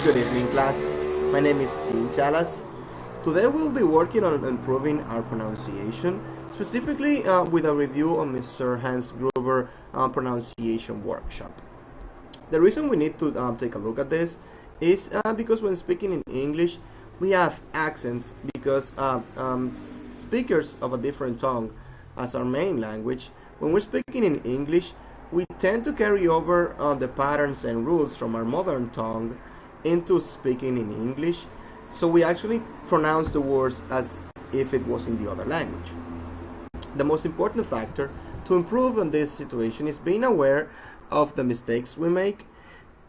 Good evening, class. My name is Jean Chalas. Today we'll be working on improving our pronunciation, specifically with a review on Mr. Hans Gruber pronunciation workshop. The reason we need to take a look at this is because when speaking in English, we have accents because speakers of a different tongue as our main language, when we're speaking in English, we tend to carry over the patterns and rules from our modern tongue into speaking in English, so we actually pronounce the words as if it was in the other language. The most important factor to improve on this situation is being aware of the mistakes we make,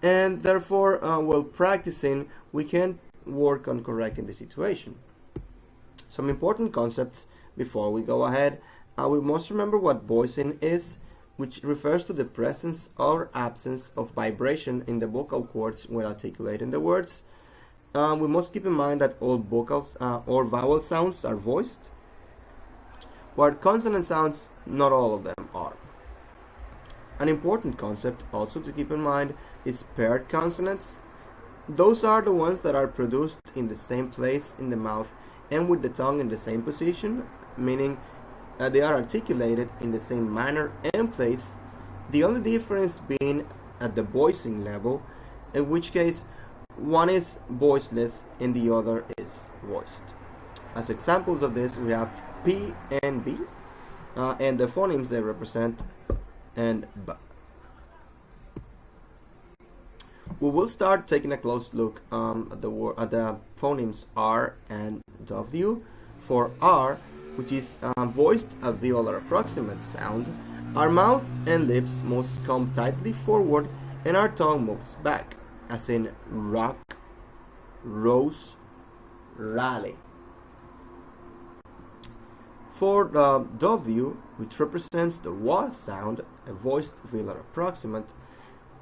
and therefore, while practicing, we can work on correcting the situation. Some important concepts before we go ahead. We must remember what voicing is, which refers to the presence or absence of vibration in the vocal cords when articulating the words. We must keep in mind that all vocals or vowel sounds are voiced, while consonant sounds, not all of them are. An important concept also to keep in mind is paired consonants. Those are the ones that are produced in the same place in the mouth and with the tongue in the same position, meaning they are articulated in the same manner and place, the only difference being at the voicing level, in which case one is voiceless and the other is voiced. As examples of this, we have P and B, and the phonemes they represent, and B. We will start taking a close look at the phonemes R and W. For R, which is voiced alveolar approximate sound, our mouth and lips must come tightly forward and our tongue moves back, as in rock, rose, rally. For the W, which represents the W sound, a voiced velar approximant,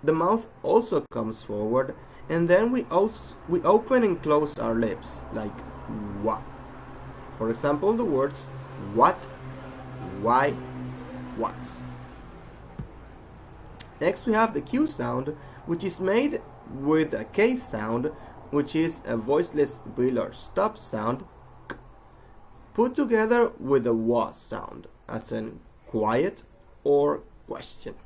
the mouth also comes forward, and then we open and close our lips like wa. For example, the words what, why, what's. Next, we have the Q sound, which is made with a K sound, which is a voiceless velar stop sound, k, put together with a W sound, as in quiet or question.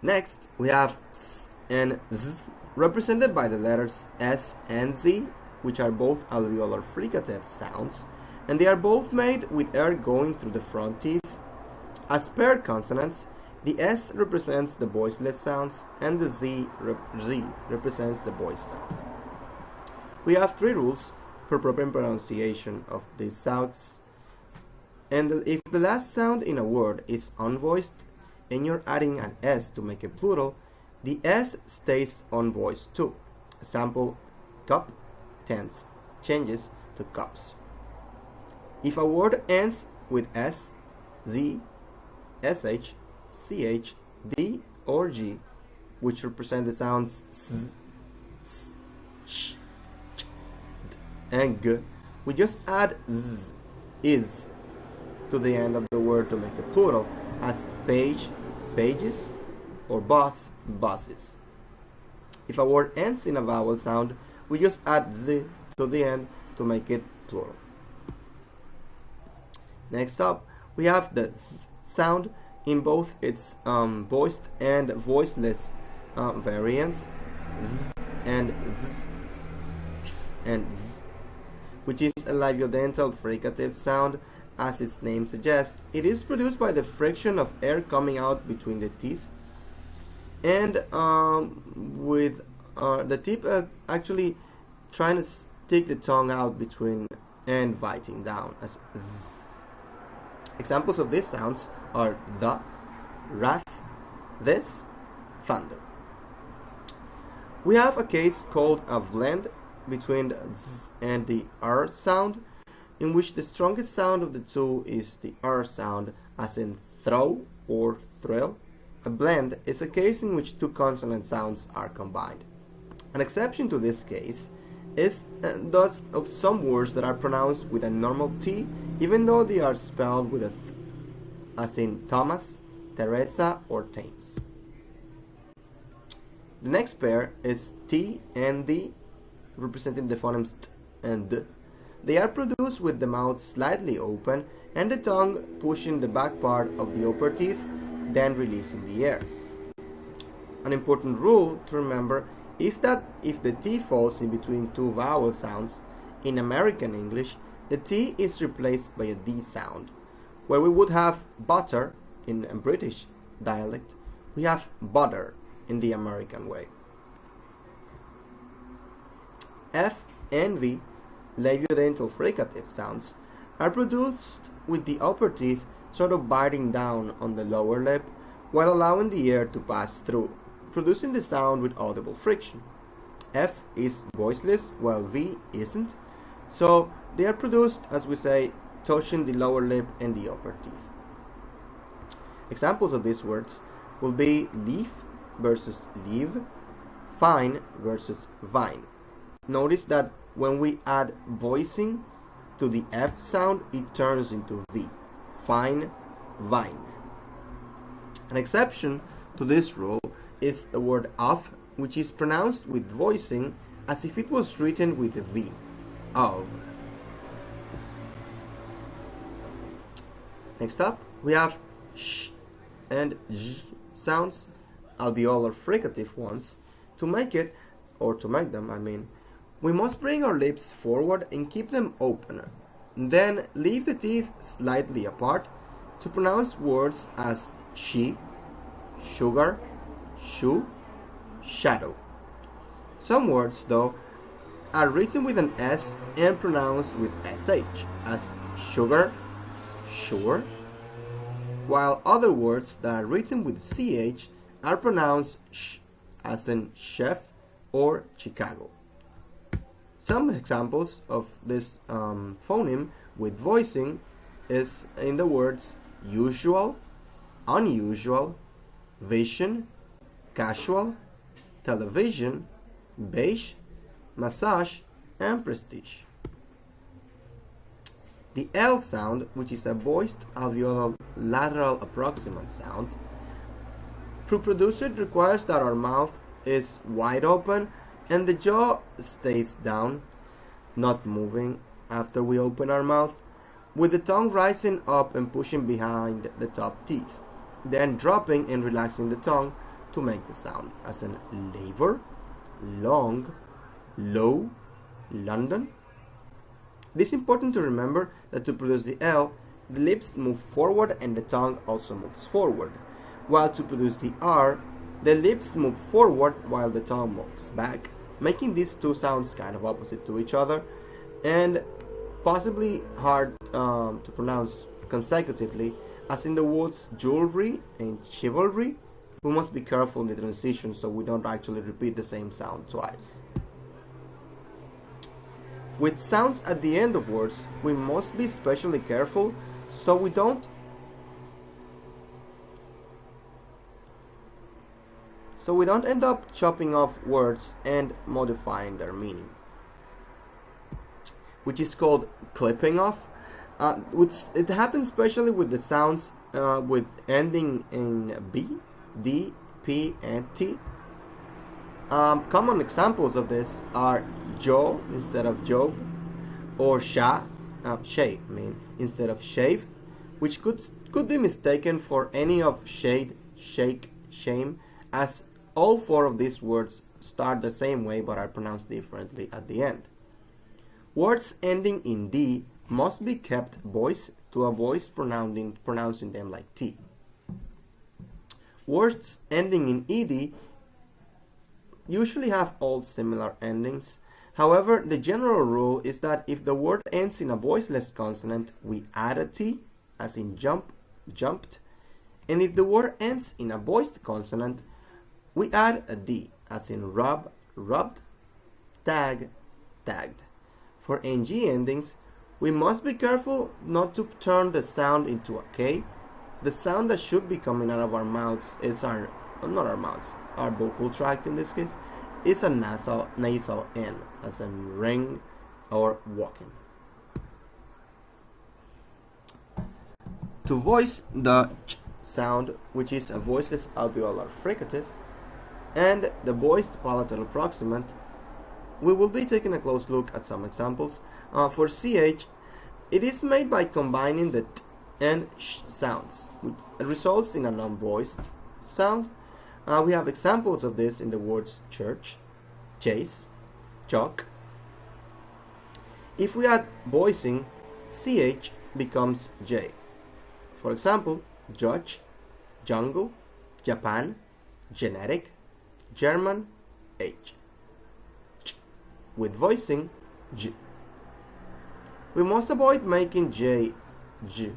Next, we have S and Z, represented by the letters S and Z, which are both alveolar fricative sounds, and they are both made with air going through the front teeth. As paired consonants, the S represents the voiceless sounds and the Z represents the voiced sound. We have three rules for proper pronunciation of these sounds, and if the last sound in a word is unvoiced and you're adding an S to make it plural, the S stays unvoiced too. Example, cup tense changes to cups. If a word ends with S, Z, SH, CH, D, or G, which represent the sounds S, S, Sh, Ch, D, and G, we just add Z, is, to the end of the word to make it plural, as page, pages, or bus, buses. If a word ends in a vowel sound, we just add Z to the end to make it plural. Next up, we have the th sound in both its voiced and voiceless variants, th and th, and th, which is a labiodental fricative sound. As its name suggests, it is produced by the friction of air coming out between the teeth, and with the tip actually trying to stick the tongue out between and biting down as th. Examples of these sounds are the, wrath, this, thunder. We have a case called a blend between the th and the r sound, in which the strongest sound of the two is the r sound, as in throw or thrill. A blend is a case in which two consonant sounds are combined. An exception to this case is thus of some words that are pronounced with a normal T, even though they are spelled with a th, as in Thomas, Teresa, or Thames. The next pair is T and D, representing the phonemes T and D. They are produced with the mouth slightly open and the tongue pushing the back part of the upper teeth, then releasing the air. An important rule to remember is that if the T falls in between two vowel sounds, in American English, the T is replaced by a D sound. Where we would have butter in a British dialect, we have butter in the American way. F and V, labiodental fricative sounds, are produced with the upper teeth sort of biting down on the lower lip while allowing the air to pass through, producing the sound with audible friction. F is voiceless while V isn't, so they are produced, as we say, touching the lower lip and the upper teeth. Examples of these words will be leaf versus leave, fine versus vine. Notice that when we add voicing to the F sound, it turns into V, fine, vine. An exception to this rule is the word of, which is pronounced with voicing as if it was written with a V, of. Next up, we have sh and j sounds, alveolar fricative ones. To make them, we must bring our lips forward and keep them open. Then leave the teeth slightly apart to pronounce words as she, sugar, shoe, shadow. Some words, though, are written with an S and pronounced with SH, as sugar, sure, while other words that are written with CH are pronounced sh, as in chef or Chicago. Some examples of this phoneme with voicing is in the words usual, unusual, vision, casual, television, beige, massage, and prestige. The L sound, which is a voiced alveolar lateral approximant sound, to produce it requires that our mouth is wide open and the jaw stays down, not moving after we open our mouth, with the tongue rising up and pushing behind the top teeth, then dropping and relaxing the tongue to make the sound, as in labor, long, low, London. It is important to remember that to produce the L, the lips move forward and the tongue also moves forward, while to produce the R, the lips move forward while the tongue moves back, making these two sounds kind of opposite to each other and possibly hard to pronounce consecutively, as in the words jewelry and chivalry. We must be careful in the transition so we don't actually repeat the same sound twice. With sounds at the end of words, we must be especially careful so we don't end up chopping off words and modifying their meaning, which is called clipping off. It happens especially with the sounds with ending in B, D, P, and T. Common examples of this are Joe instead of Job, or shave, instead of shave, which could be mistaken for any of shade, shake, shame, as all four of these words start the same way but are pronounced differently at the end. Words ending in D must be kept voiced to avoid pronouncing them like T. Words ending in ED usually have all similar endings. However, the general rule is that if the word ends in a voiceless consonant, we add a T, as in jump, jumped, and if the word ends in a voiced consonant, we add a D, as in rub, rubbed, tag, tagged. For NG endings, we must be careful not to turn the sound into a K. The sound that should be coming out of our mouths is our vocal tract in this case, is a nasal N, as in ring or walking. To voice the ch sound, which is a voiceless alveolar fricative, and the voiced palatal approximant. We will be taking a close look at some examples. For CH, it is made by combining the t and sh sounds, which results in a non-voiced sound. We have examples of this in the words church, chase, chalk. If we add voicing, CH becomes J. For example, judge, jungle, Japan, genetic, German, H. With voicing, J. We must avoid making J, J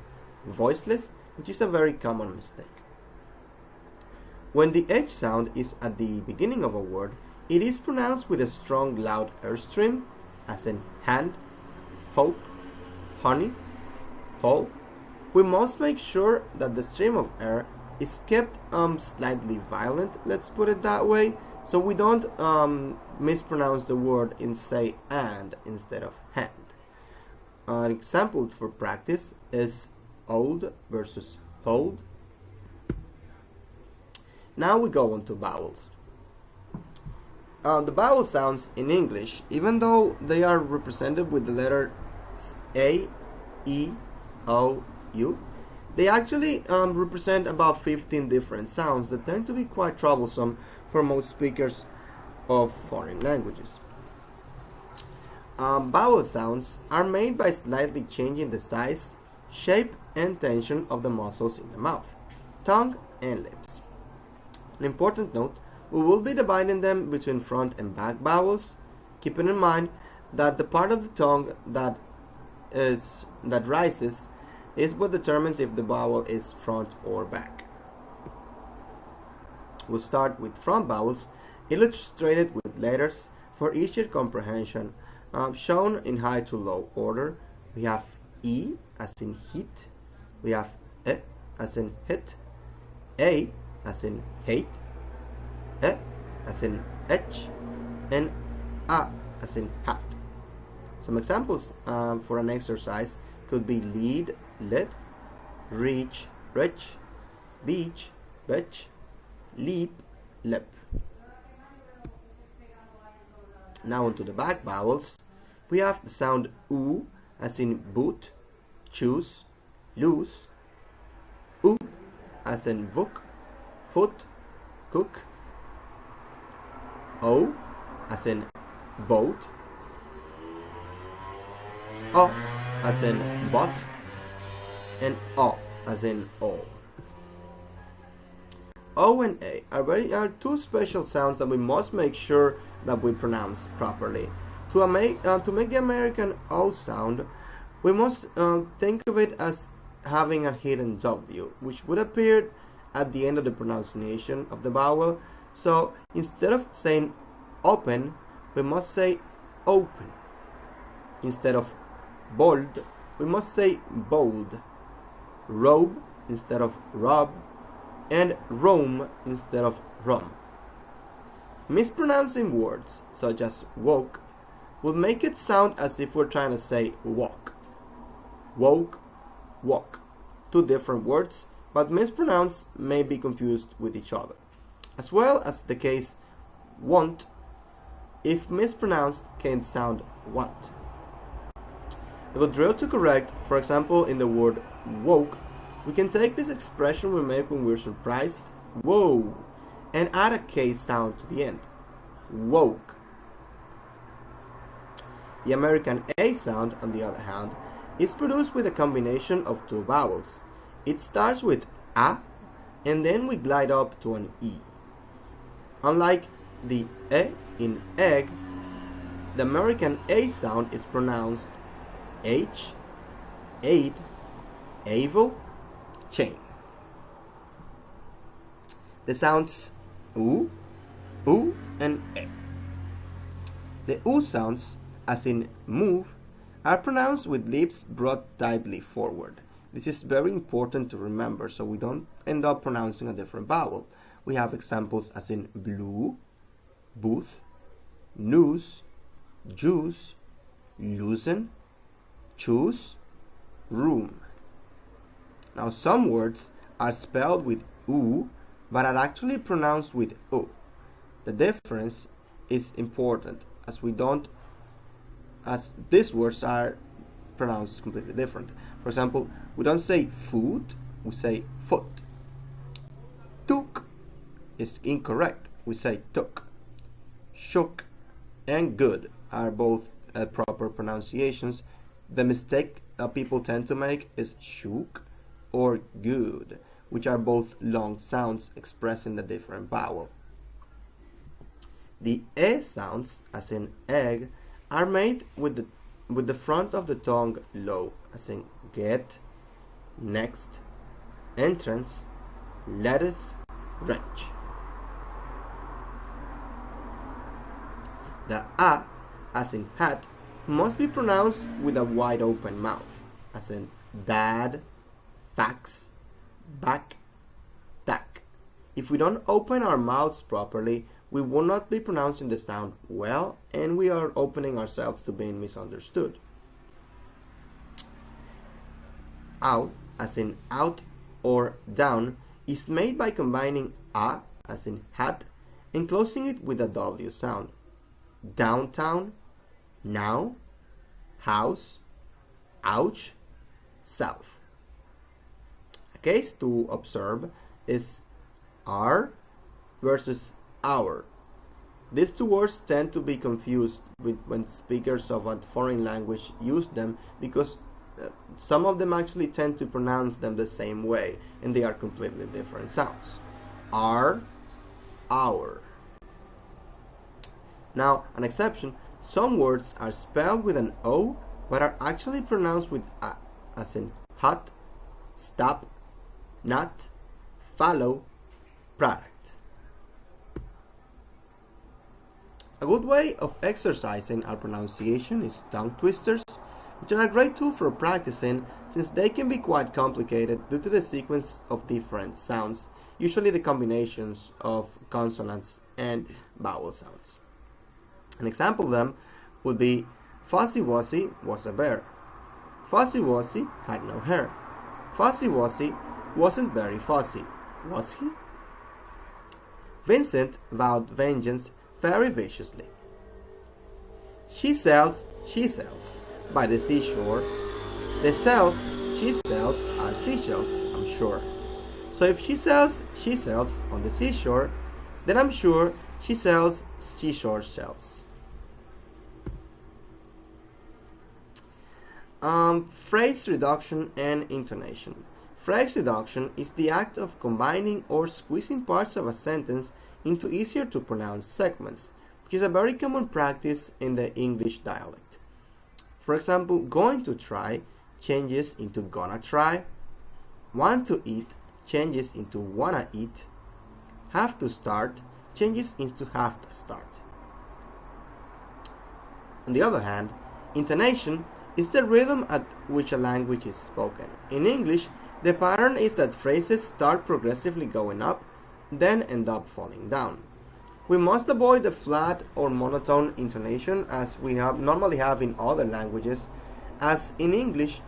voiceless, which is a very common mistake. When the H sound is at the beginning of a word, it is pronounced with a strong loud airstream, as in hand, hope, honey, hole. We must make sure that the stream of air is kept slightly violent, let's put it that way, so we don't mispronounce the word and say and instead of hand. An example for practice is old versus hold. Now we go on to vowels. The vowel sounds in English, even though they are represented with the letter A, E, O, U, they actually represent about 15 different sounds that tend to be quite troublesome for most speakers of foreign languages. Vowel sounds are made by slightly changing the size, shape, and tension of the muscles in the mouth, tongue, and lips. An important note, we will be dividing them between front and back vowels, keeping in mind that the part of the tongue that rises is what determines if the vowel is front or back. We'll start with front vowels, illustrated with letters for easier comprehension, shown in high to low order. We have E as in heat, we have E as in hit, A as in hate, E as in H, and A as in hat. Some examples for an exercise could be lead, led, reach, rich, beach, betch, leap, lip. Now onto the back vowels. We have the sound oo as in boot, choose, lose, oo as in book, foot, cook, o as in boat, o as in bot, and o as in all. O and A are two special sounds that we must make sure that we pronounce properly. To make the American O sound, we must think of it as having a hidden W, which would appear at the end of the pronunciation of the vowel. So instead of saying open, we must say open. Instead of bold, we must say bold. Robe instead of rob, and Rome instead of rum. Mispronouncing words such as woke will make it sound as if we're trying to say walk. Woke, walk. Two different words, but mispronounced may be confused with each other. As well as the case want, if mispronounced, can sound want. A good drill to correct, for example, in the word woke, we can take this expression we make when we're surprised, whoa, and add a K sound to the end, woke. The American A sound, on the other hand, is produced with a combination of two vowels. It starts with A, and then we glide up to an E. Unlike the E in egg, the American A sound is pronounced H, aid, able, chain. The sounds oo, and e. The oo sounds, as in move, are pronounced with lips brought tightly forward. This is very important to remember so we don't end up pronouncing a different vowel. We have examples as in blue, booth, news, juice, loosen, choose, room. Now some words are spelled with oo but are actually pronounced with o. The difference is important as these words are pronounced completely different. For example, we don't say food, we say foot. Took is incorrect, we say took. Shook and good are both proper pronunciations. The mistake people tend to make is shook or good, which are both long sounds expressing a different vowel. The e sounds, as in egg, are made with the front of the tongue low, as in get, next, entrance, lettuce, wrench. The a, as in hat, must be pronounced with a wide open mouth, as in bad, fax, back, tack. If we don't open our mouths properly, we will not be pronouncing the sound well, and we are opening ourselves to being misunderstood. Out, as in out or down, is made by combining a, as in hat, and closing it with a W sound. Downtown, now, house, ouch, south. A case to observe is our versus our. These two words tend to be confused when speakers of a foreign language use them because some of them actually tend to pronounce them the same way and they are completely different sounds. Our, our. Now, an exception, some words are spelled with an O but are actually pronounced with A, as in hot, stop, not, follow, product. A good way of exercising our pronunciation is tongue twisters, which are a great tool for practicing since they can be quite complicated due to the sequence of different sounds, usually the combinations of consonants and vowel sounds. An example of them would be Fuzzy Wuzzy was a bear. Fuzzy Wuzzy had no hair. Fuzzy Wuzzy wasn't very fuzzy, was he? Vincent vowed vengeance very viciously. She sells by the seashore. The cells she sells are seashells, I'm sure. So if she sells on the seashore, then I'm sure she sells seashore shells. Phrase reduction and intonation. Phrase reduction is the act of combining or squeezing parts of a sentence into easier to pronounce segments, which is a very common practice in the English dialect. For example, going to try changes into gonna try, want to eat changes into wanna eat, have to start changes into have to start. On the other hand, intonation is the rhythm at which a language is spoken. In English, the pattern is that phrases start progressively going up, then end up falling down. We must avoid the flat or monotone intonation as we normally have in other languages, as in English,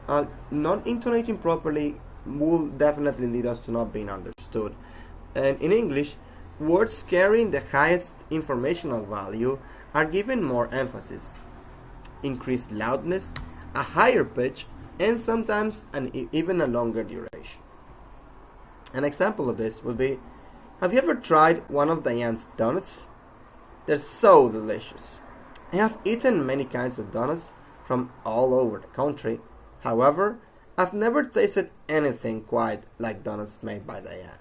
not intonating properly will definitely lead us to not being understood. And in English, words carrying the highest informational value are given more emphasis, increased loudness, a higher pitch, and sometimes even a longer duration. An example of this would be, have you ever tried one of Diane's donuts? They're so delicious. I have eaten many kinds of donuts from all over the country. However, I've never tasted anything quite like donuts made by Diane.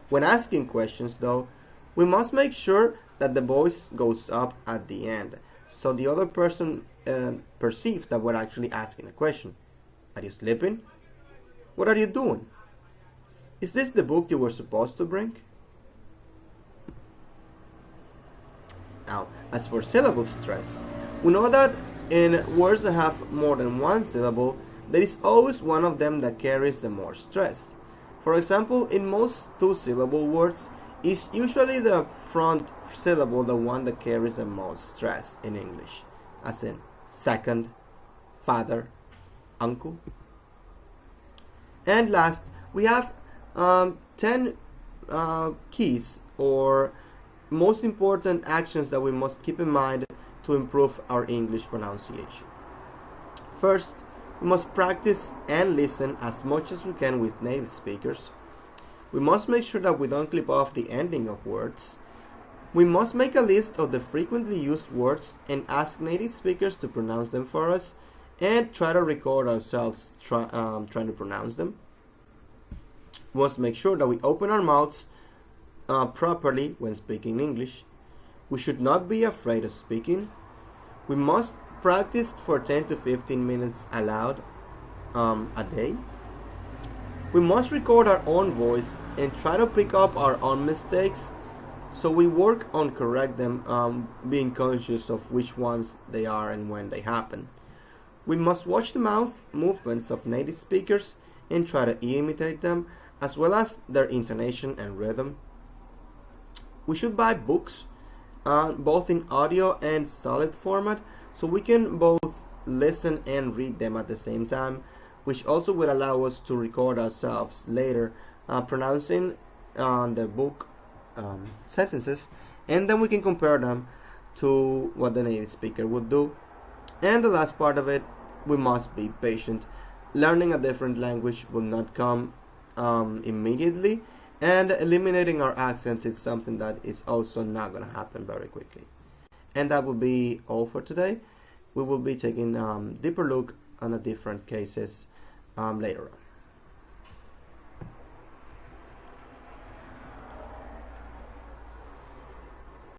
When asking questions, though, we must make sure that the voice goes up at the end, so the other person perceives that we're actually asking a question. Are you sleeping? What are you doing? Is this the book you were supposed to bring? Now, as for syllable stress, we know that in words that have more than one syllable, there is always one of them that carries the more stress. For example, in most two-syllable words, it's usually the front syllable the one that carries the most stress in English, as in second, father, uncle. And last, we have 10 keys or most important actions that we must keep in mind to improve our English pronunciation. First, we must practice and listen as much as we can with native speakers. We must make sure that we don't clip off the ending of words. We must make a list of the frequently used words and ask native speakers to pronounce them for us and try to record ourselves trying to pronounce them. We must make sure that we open our mouths properly when speaking English. We should not be afraid of speaking. We must practice for 10 to 15 minutes aloud a day. We must record our own voice and try to pick up our own mistakes, so we work on correct them, being conscious of which ones they are and when they happen. We must watch the mouth movements of native speakers and try to imitate them, as well as their intonation and rhythm. We should buy books, both in audio and solid format, so we can both listen and read them at the same time, which also will allow us to record ourselves later pronouncing the book sentences, and then we can compare them to what the native speaker would do. And the last part of it, we must be patient. Learning a different language will not come immediately, and eliminating our accents is something that is also not going to happen very quickly. And that will be all for today. We will be taking deeper look on the different cases later on.